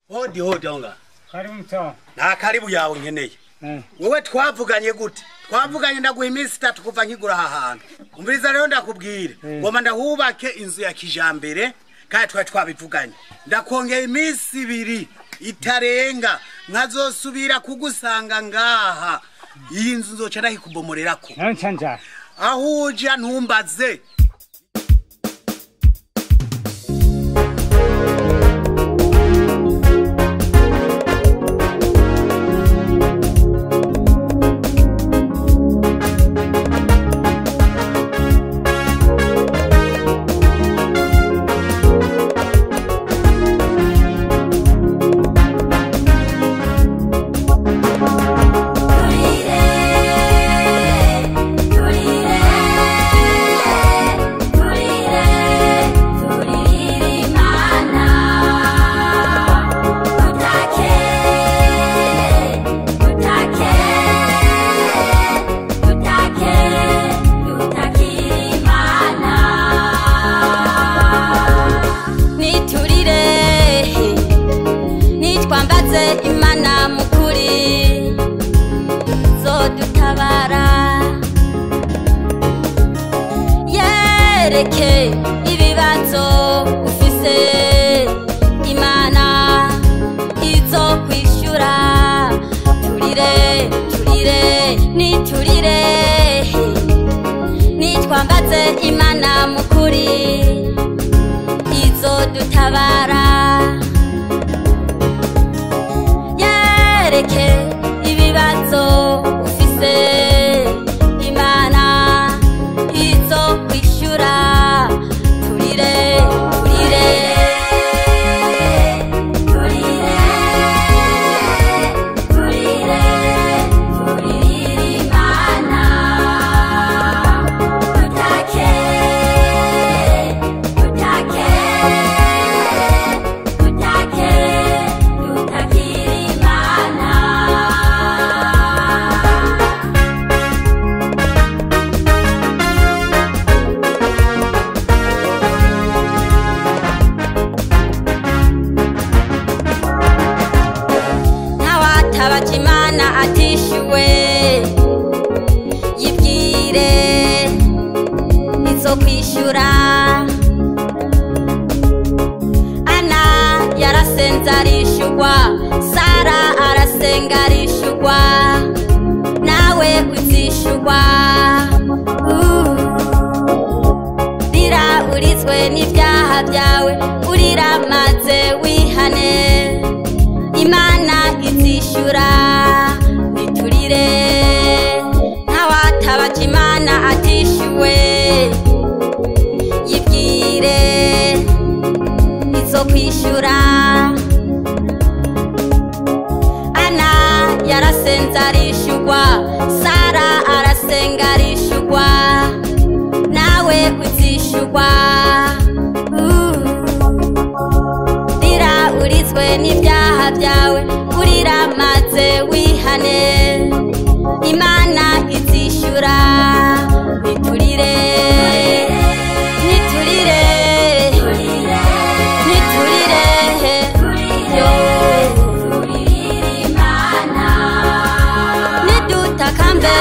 Hodi onga. Karibu mtawa. Na karibu yawe nkeneye. Wewe twavuganye gute? Twavuganye ndaguha iminsi 3 kuva nkigura ahantu. Umviriza rero ndakubwire. Ngoma ndahubake inzu ya kijambere kandi twabivuganye. Ndakongera iminsi 2 itarenga nkazosubira kugusanga ngaha. Iyi nzu nzoca ndahikubomorerako. Nancanja. Ahuja ntumbaze. Imana mukuri zodutabara yereke ibibazo ufise Imana izo kwishura turire nitwambaze Imana mukuri izo dutabara ibibazo ufise Imana izo kwishura turire Imana tutake Imana atishiwe yibwire izo kwishura Ana yarasenze arishurwa Sara arasenga arishurwa nawe uzishurwa Urira urizwe n'ibyaha byawe urira maze wihane Imana izishura niturire ntawatabaje Imana atishiwe yibwire izo kwishura Ana yarasenze arishurwa Sara arasenga arishurwa nawe uzishurwa urizwe n'ibyaha byawe urira maze wihane Imana izishura niturire Imana nidutakambe